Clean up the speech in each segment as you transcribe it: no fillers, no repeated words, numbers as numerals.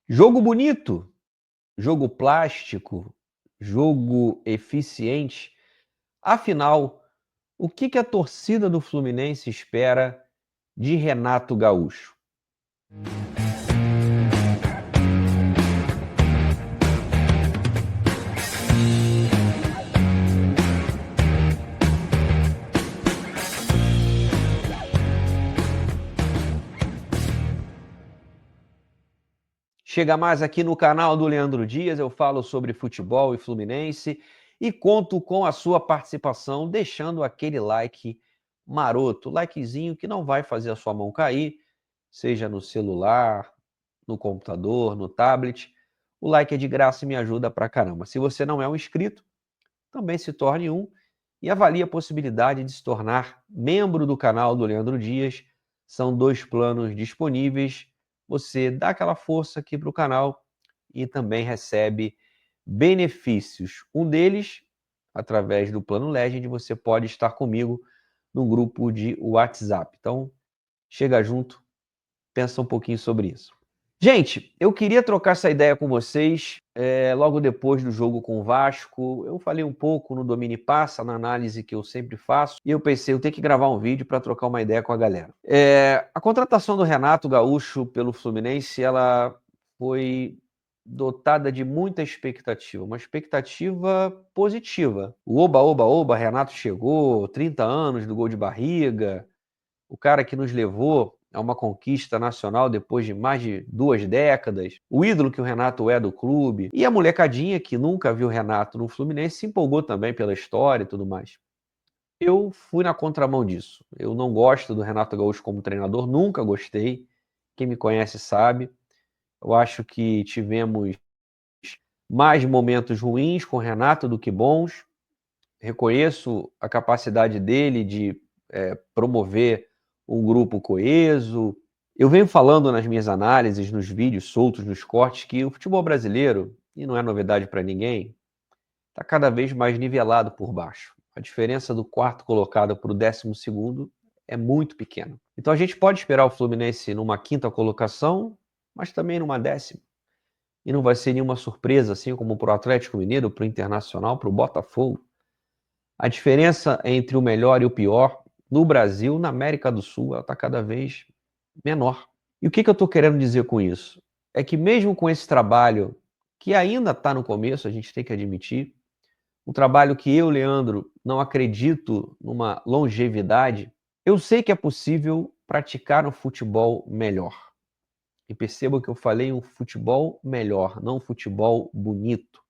Jogo bonito, jogo plástico, jogo eficiente. Afinal, o que a torcida do Fluminense espera de Renato Gaúcho? Chega mais aqui no canal do Leandro Dias, eu falo sobre futebol e Fluminense e conto com a sua participação, deixando aquele like maroto, likezinho que não vai fazer a sua mão cair, seja no celular, no computador, no tablet. O like é de graça e me ajuda pra caramba. Se você não é um inscrito, também se torne um e avalie a possibilidade de se tornar membro do canal do Leandro Dias. São 2 planos disponíveis. Você dá aquela força aqui para o canal e também recebe benefícios. Um deles, através do plano Legend, você pode estar comigo num grupo de WhatsApp. Então, chega junto, pensa um pouquinho sobre isso. Gente, eu queria trocar essa ideia com vocês logo depois do jogo com o Vasco. Eu falei um pouco no Domine Passa, na análise que eu sempre faço, e eu pensei, eu tenho que gravar um vídeo para trocar uma ideia com a galera. A contratação do Renato Gaúcho pelo Fluminense, ela foi dotada de muita expectativa, uma expectativa positiva. O oba, oba, oba, Renato chegou, 30 anos do gol de barriga, o cara que nos levou a uma conquista nacional depois de mais de 2 décadas, o ídolo que o Renato é do clube, e a molecadinha que nunca viu o Renato no Fluminense se empolgou também pela história e tudo mais. Eu fui na contramão disso. Eu não gosto do Renato Gaúcho como treinador, nunca gostei. Quem me conhece sabe. Eu acho que tivemos mais momentos ruins com o Renato do que bons. Reconheço a capacidade dele de promover um grupo coeso. Eu venho falando nas minhas análises, nos vídeos soltos, nos cortes, que o futebol brasileiro, e não é novidade para ninguém, está cada vez mais nivelado por baixo. A diferença do quarto colocado para o 12º é muito pequena. Então a gente pode esperar o Fluminense numa quinta colocação, mas também numa 10ª. E não vai ser nenhuma surpresa, assim como para o Atlético Mineiro, para o Internacional, para o Botafogo. A diferença entre o melhor e o pior no Brasil, na América do Sul, ela está cada vez menor. E o que eu estou querendo dizer com isso? É que mesmo com esse trabalho, que ainda está no começo, a gente tem que admitir, um trabalho que eu, Leandro, não acredito numa longevidade, eu sei que é possível praticar um futebol melhor. E perceba que eu falei um futebol melhor, não um futebol bonito,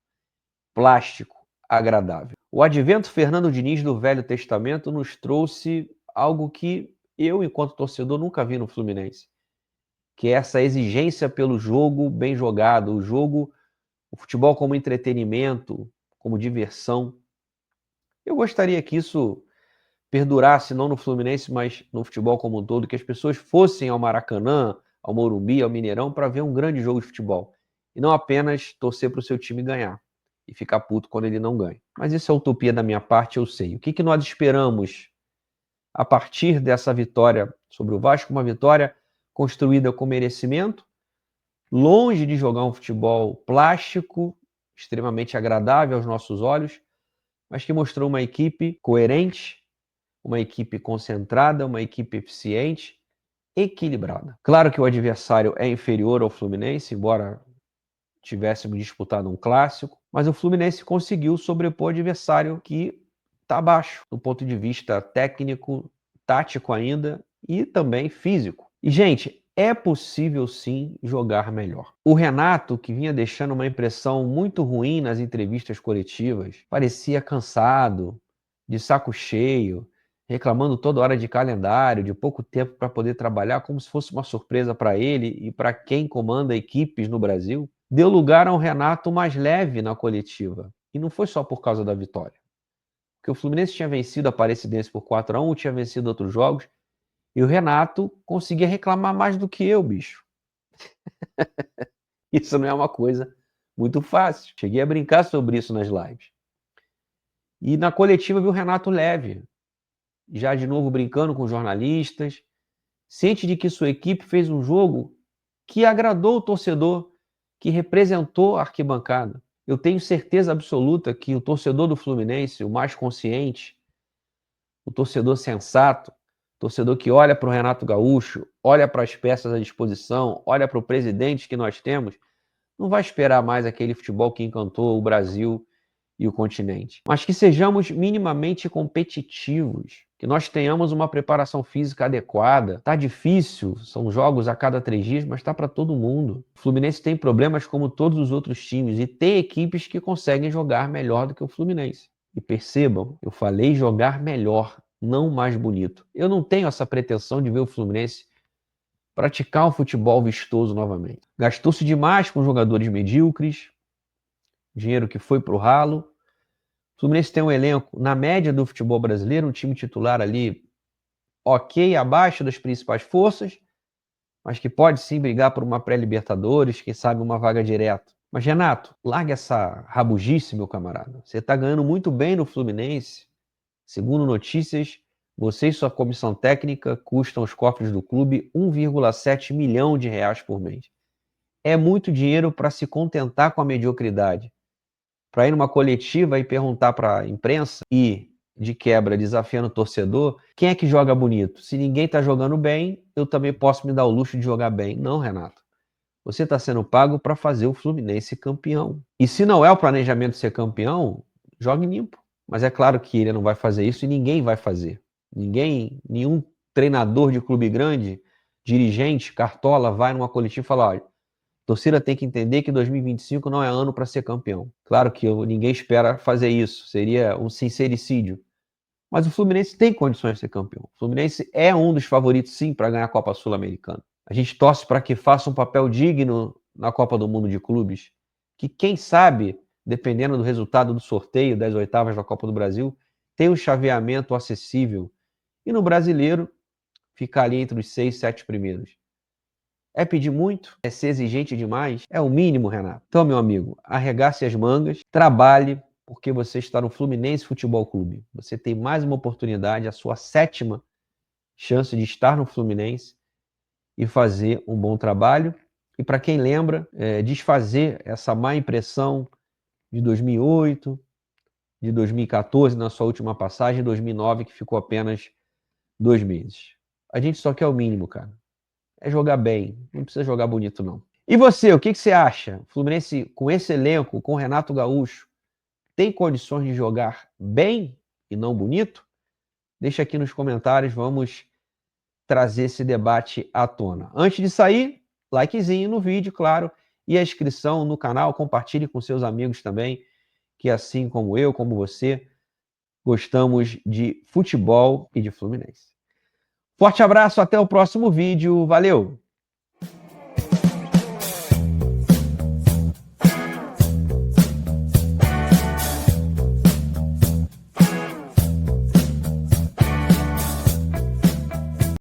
plástico, agradável. O advento Fernando Diniz do Velho Testamento nos trouxe algo que eu, enquanto torcedor, nunca vi no Fluminense, que é essa exigência pelo jogo bem jogado, o futebol como entretenimento, como diversão. Eu gostaria que isso perdurasse, não no Fluminense, mas no futebol como um todo, que as pessoas fossem ao Maracanã, ao Morumbi, ao Mineirão, para ver um grande jogo de futebol. E não apenas torcer para o seu time ganhar e ficar puto quando ele não ganha. Mas isso é utopia da minha parte, eu sei. O que nós esperamos a partir dessa vitória sobre o Vasco? Uma vitória construída com merecimento, longe de jogar um futebol plástico, extremamente agradável aos nossos olhos, mas que mostrou uma equipe coerente, uma equipe concentrada, uma equipe eficiente, equilibrada. Claro que o adversário é inferior ao Fluminense, embora tivéssemos disputado um clássico, mas o Fluminense conseguiu sobrepor o adversário que está abaixo, do ponto de vista técnico, tático ainda e também físico. E, gente, é possível sim jogar melhor. O Renato, que vinha deixando uma impressão muito ruim nas entrevistas coletivas, parecia cansado, de saco cheio, reclamando toda hora de calendário, de pouco tempo para poder trabalhar, como se fosse uma surpresa para ele e para quem comanda equipes no Brasil, deu lugar a um Renato mais leve na coletiva. E não foi só por causa da vitória. Porque o Fluminense tinha vencido a Aparecidense por 4-1, tinha vencido outros jogos, e o Renato conseguia reclamar mais do que eu, bicho. Isso não é uma coisa muito fácil. Cheguei a brincar sobre isso nas lives. E na coletiva vi o Renato leve, já de novo brincando com jornalistas, ciente de que sua equipe fez um jogo que agradou o torcedor, que representou a arquibancada. Eu tenho certeza absoluta que o torcedor do Fluminense, o mais consciente, o torcedor sensato, o torcedor que olha para o Renato Gaúcho, olha para as peças à disposição, olha para o presidente que nós temos, não vai esperar mais aquele futebol que encantou o Brasil e o continente. Mas que sejamos minimamente competitivos, que nós tenhamos uma preparação física adequada. Tá difícil, são jogos a cada 3 dias, mas tá para todo mundo. O Fluminense tem problemas como todos os outros times e tem equipes que conseguem jogar melhor do que o Fluminense. E percebam, eu falei jogar melhor, não mais bonito. Eu não tenho essa pretensão de ver o Fluminense praticar um futebol vistoso novamente. Gastou-se demais com jogadores medíocres, dinheiro que foi para o ralo. O Fluminense tem um elenco, na média do futebol brasileiro, um time titular ali ok, abaixo das principais forças, mas que pode sim brigar por uma pré-Libertadores, quem sabe uma vaga direta. Mas, Renato, larga essa rabugice, meu camarada. Você está ganhando muito bem no Fluminense. Segundo notícias, você e sua comissão técnica custam aos cofres do clube 1,7 milhão de reais por mês. É muito dinheiro para se contentar com a mediocridade. Para ir numa coletiva e perguntar para a imprensa e, de quebra, desafiando o torcedor, quem é que joga bonito? Se ninguém está jogando bem, eu também posso me dar o luxo de jogar bem. Não, Renato. Você está sendo pago para fazer o Fluminense campeão. E se não é o planejamento ser campeão, jogue limpo. Mas é claro que ele não vai fazer isso e ninguém vai fazer. Nenhum treinador de clube grande, dirigente, cartola, vai numa coletiva e fala, olha, a torcida tem que entender que 2025 não é ano para ser campeão. Claro que ninguém espera fazer isso, seria um sincericídio. Mas o Fluminense tem condições de ser campeão. O Fluminense é um dos favoritos, sim, para ganhar a Copa Sul-Americana. A gente torce para que faça um papel digno na Copa do Mundo de Clubes, que quem sabe, dependendo do resultado do sorteio das oitavas da Copa do Brasil, tem um chaveamento acessível. E no brasileiro, ficar ali entre os 6, 7 primeiros. É pedir muito? É ser exigente demais? É o mínimo, Renato. Então, meu amigo, arregace as mangas, trabalhe, porque você está no Fluminense Futebol Clube. Você tem mais uma oportunidade, a sua 7ª chance de estar no Fluminense e fazer um bom trabalho. E para quem lembra, desfazer essa má impressão de 2008, de 2014, na sua última passagem, 2009, que ficou apenas 2 meses. A gente só quer o mínimo, cara. É jogar bem, não precisa jogar bonito, não. E você, o que você acha? O Fluminense, com esse elenco, com o Renato Gaúcho, tem condições de jogar bem e não bonito? Deixa aqui nos comentários, vamos trazer esse debate à tona. Antes de sair, likezinho no vídeo, claro, e a inscrição no canal, compartilhe com seus amigos também, que assim como eu, como você, gostamos de futebol e de Fluminense. Forte abraço, até o próximo vídeo, valeu!